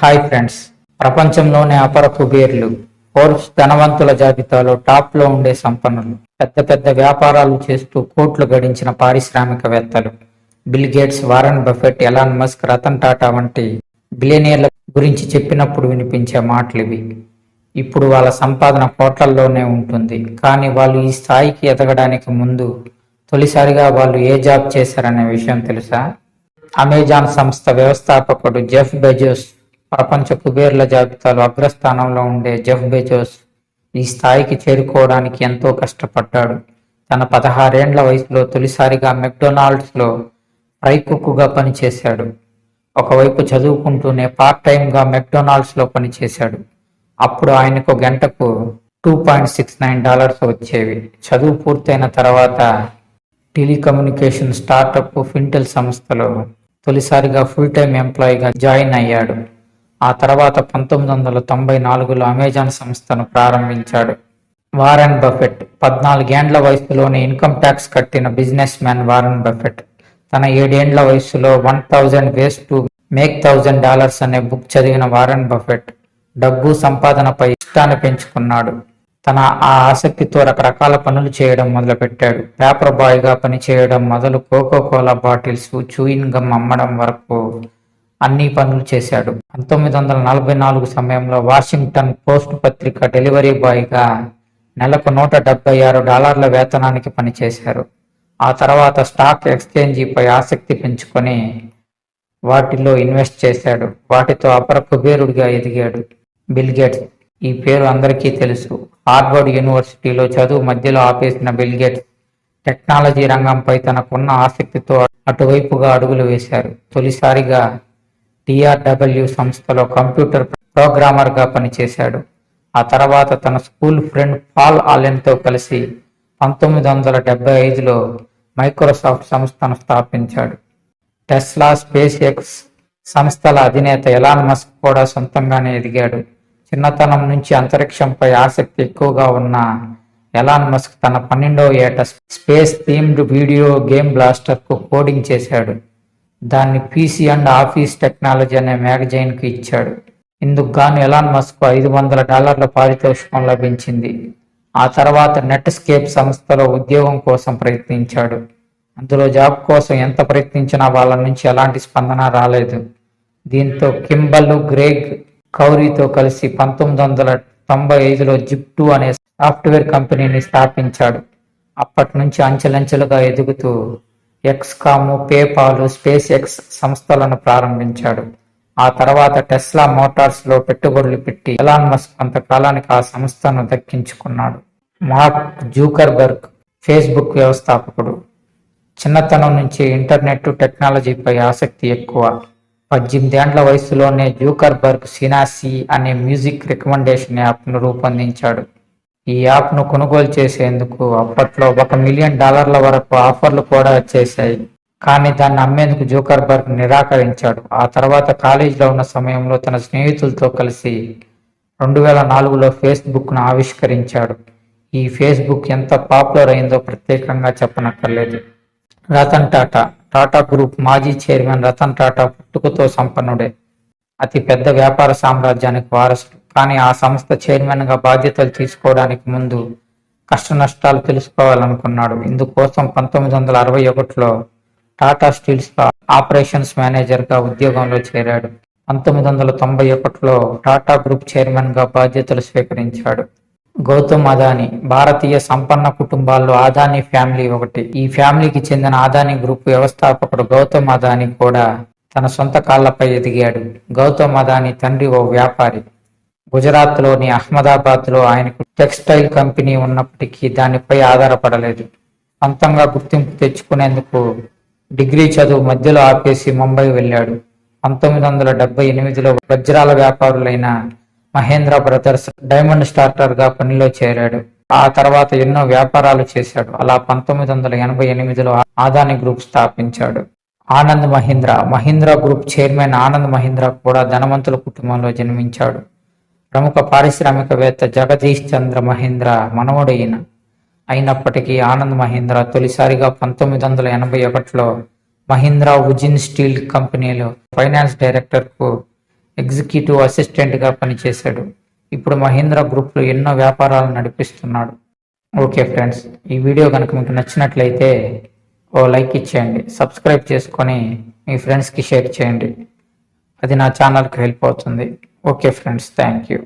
Hi friends, ప్రపంచంలోనే అపర కుబేర్లు, Forbes ధనవంతుల జాబితాలో టాప్లో ఉండే సంపన్నులు, పెద్ద పెద్ద వ్యాపారాలు చేస్తూ కోట్లు గడించిన పారిశ్రామికవేత్తలు, Bill Gates, Warren Buffett, Elon Musk, Ratan Tata వంటి బిలియనీర్ల గురించి చెప్పినప్పుడు వినిపించే మాటలు ఇవి. ఇప్పుడు వాళ్ళ సంపాదన కోట్లల్లోనే ఉంటుంది. కానీ వాళ్ళు ఈ స్థాయికి ఎదగడానికి ముందు తొలిసారిగా వాళ్ళు ఏ జాబ్ చేశారనే విషయం తెలుసా? అమెజాన్ సంస్థ వ్యవస్థాపకుడు జెఫ్ బెజోస్, ప్రపంచ కుబేర్ల జాబితాలో అగ్రస్థానంలో ఉండే జెఫ్ బెజోస్ ఈ స్థాయికి చేరుకోవడానికి ఎంతో కష్టపడ్డాడు. తన 16 ఏండ్ల వయసులో తొలిసారిగా మెక్డొనాల్డ్స్లో ఫ్రై కుక్కుగా పనిచేశాడు. ఒకవైపు చదువుకుంటూనే పార్ట్ టైంగా మెక్డొనాల్డ్స్లో పనిచేశాడు. అప్పుడు ఆయనకు గంటకు $2.69 వచ్చేవి. చదువు పూర్తయిన తర్వాత టెలికమ్యూనికేషన్ స్టార్టప్ ఫింటెల్ సంస్థలో తొలిసారిగా ఫుల్ టైం ఎంప్లాయీగా జాయిన్ అయ్యాడు. ఆ తర్వాత 1994లో అమెజాన్ సంస్థను ప్రారంభించాడు. వారెన్ బఫెట్ 14 ఏండ్ల వయసులోనే ఇన్కమ్ ట్యాక్స్ కట్టిన బిజినెస్ మ్యాన్ వారెన్ బఫెట్ తన 7 ఏండ్ల వయసులో 1000 Ways to Make $1000 అనే బుక్ చదివిన వారెన్ బఫెట్ డబ్బు సంపాదనపై ఇష్టాన్ని పెంచుకున్నాడు. తన ఆ ఆసక్తితో రకరకాల పనులు చేయడం మొదలుపెట్టాడు. పేపర్ బాయ్గా పనిచేయడం మొదలు కోకో కోలా బాటిల్స్, చూయిన్ గమ్ అమ్మడం వరకు అన్ని పనులు చేశాడు. 1944 సమయంలో వాషింగ్టన్ పోస్ట్ పత్రిక డెలివరీ బాయ్గా నెలకు $176 వేతనానికి పనిచేశారు. ఆ తర్వాత స్టాక్ ఎక్స్చేంజిపై ఆసక్తి పెంచుకొని వాటిలో ఇన్వెస్ట్ చేశాడు. వాటితో అపర కుబేరుడిగా ఎదిగాడు. బిల్ గేట్స్, ఈ పేరు అందరికీ తెలుసు. హార్వర్డ్ యూనివర్సిటీలో చదువు మధ్యలో ఆపేసిన బిల్ గేట్స్ టెక్నాలజీ రంగంపై తనకున్న ఆసక్తితో అటువైపుగా అడుగులు వేశారు. తొలిసారిగా DRW సంస్థలో కంప్యూటర్ ప్రోగ్రామర్గా పనిచేశాడు. ఆ తర్వాత తన స్కూల్ ఫ్రెండ్ పాల్ ఆలెన్తో కలిసి 1975లో మైక్రోసాఫ్ట్ సంస్థను స్థాపించాడు. టెస్లా, స్పేస్ ఎక్స్ సంస్థల అధినేత ఎలాన్ మస్క్ కూడా సొంతంగానే ఎదిగాడు. చిన్నతనం నుంచి అంతరిక్షంపై ఆసక్తి ఎక్కువగా ఉన్న ఎలాన్ మస్క్ తన 12వ ఏట స్పేస్ థీమ్డ్ వీడియో గేమ్ బ్లాస్టర్కు కోడింగ్ చేశాడు. దాన్ని PC అండ్ ఆఫీస్ టెక్నాలజీ అనే మ్యాగజైన్కు ఇచ్చాడు. ఇందుకు గాను ఎలాన్ మస్క్ $500 పారితోషికం లభించింది. ఆ తర్వాత నెట్ స్కేప్ సంస్థలో ఉద్యోగం కోసం ప్రయత్నించాడు. అందులో జాబ్ కోసం ఎంత ప్రయత్నించినా వాళ్ళ నుంచి ఎలాంటి స్పందన రాలేదు. దీంతో కింబల్ గ్రేగ్ కౌరీతో కలిసి 1995లో జిప్2 అనే సాఫ్ట్వేర్ కంపెనీని స్థాపించాడు. అప్పటి నుంచి అంచెలంచెలుగా ఎదుగుతూ ఎక్స్కామ్, పేపాల్, స్పేస్ ఎక్స్ సంస్థలను ప్రారంభించాడు. ఆ తర్వాత టెస్లా మోటార్స్లో పెట్టుబడులు పెట్టి ఎలాన్ మస్క్ కొంతకాలానికి ఆ సంస్థను దక్కించుకున్నాడు. మార్క్ జూకర్బర్గ్ ఫేస్బుక్ వ్యవస్థాపకుడు. చిన్నతనం నుంచి ఇంటర్నెట్ టెక్నాలజీపై ఆసక్తి ఎక్కువ. 18 ఏండ్ల వయసులోనే జూకర్బర్గ్ సినాసి అనే మ్యూజిక్ రికమెండేషన్ యాప్ను రూపొందించాడు. ఈ యాప్ను కొనుగోలు చేసేందుకు అప్పట్లో $1 మిలియన్ వరకు ఆఫర్లు కూడా చేశాయి. కానీ దాన్ని అమ్మేందుకు జూకర్బర్గ్ నిరాకరించాడు. ఆ తర్వాత కాలేజీలో ఉన్న సమయంలో తన స్నేహితులతో కలిసి 2004లో ఫేస్బుక్ను ఆవిష్కరించాడు. ఈ ఫేస్బుక్ ఎంత పాపులర్ అయిందో ప్రత్యేకంగా చెప్పనక్కర్లేదు. రతన్ టాటా, టాటా గ్రూప్ మాజీ చైర్మన్ రతన్ టాటా పుట్టుకతో సంపన్నుడే. అతి పెద్ద వ్యాపార సామ్రాజ్యానికి వారసుడు. కానీ ఆ సంస్థ చైర్మన్గా బాధ్యతలు తీసుకోవడానికి ముందు కష్ట నష్టాలు తెలుసుకోవాలనుకున్నాడు. ఇందుకోసం 1961లో టాటా స్టీల్స్లో ఆపరేషన్స్ మేనేజర్గా ఉద్యోగంలో చేరాడు. 1991లో టాటా గ్రూప్ చైర్మన్గా బాధ్యతలు స్వీకరించాడు. గౌతమ్ అదానీ, భారతీయ సంపన్న కుటుంబాల్లో అదానీ ఫ్యామిలీ ఒకటి. ఈ ఫ్యామిలీకి చెందిన అదానీ గ్రూప్ వ్యవస్థాపకుడు గౌతమ్ అదానీ కూడా తన సొంత కాళ్లపై ఎదిగాడు. గౌతమ్ అదానీ తండ్రి ఓ వ్యాపారి. గుజరాత్లోని అహ్మదాబాద్లో ఆయనకు టెక్స్టైల్ కంపెనీ ఉన్నప్పటికీ దానిపై ఆధారపడలేదు. సొంతంగా గుర్తింపు తెచ్చుకునేందుకు డిగ్రీ చదువు మధ్యలో ఆపేసి ముంబై వెళ్ళాడు. 1978లో వజ్రాల వ్యాపారులైన మహేంద్ర బ్రదర్స్ డైమండ్ స్టార్టర్గా పనిలో చేరాడు. ఆ తర్వాత ఎన్నో వ్యాపారాలు చేశాడు. అలా 1988లో అదానీ గ్రూప్ స్థాపించాడు. ఆనంద్ మహీంద్రా గ్రూప్ చైర్మన్ ఆనంద్ మహీంద్రా కూడా ధనవంతుల కుటుంబంలో జన్మించాడు. ప్రముఖ పారిశ్రామికవేత్త జగదీష్ చంద్ర మహీంద్రా మనవడు ఈయన. అయినప్పటికీ ఆనంద్ మహీంద్రా తొలిసారిగా 1981లో మహీంద్రా ఉజిన్ స్టీల్ కంపెనీలో ఫైనాన్స్ డైరెక్టర్కు ఎగ్జిక్యూటివ్ అసిస్టెంట్గా పనిచేశాడు. ఇప్పుడు మహీంద్రా గ్రూప్లో ఎన్నో వ్యాపారాలు నడిపిస్తున్నాడు. ఓకే ఫ్రెండ్స్, ఈ వీడియో కనుక మీకు నచ్చినట్లయితే ఓ లైక్ ఇచ్చేయండి, సబ్స్క్రైబ్ చేసుకొని మీ ఫ్రెండ్స్కి షేర్ చేయండి. అది నా ఛానల్కి హెల్ప్ అవుతుంది. Okay friends, thank you.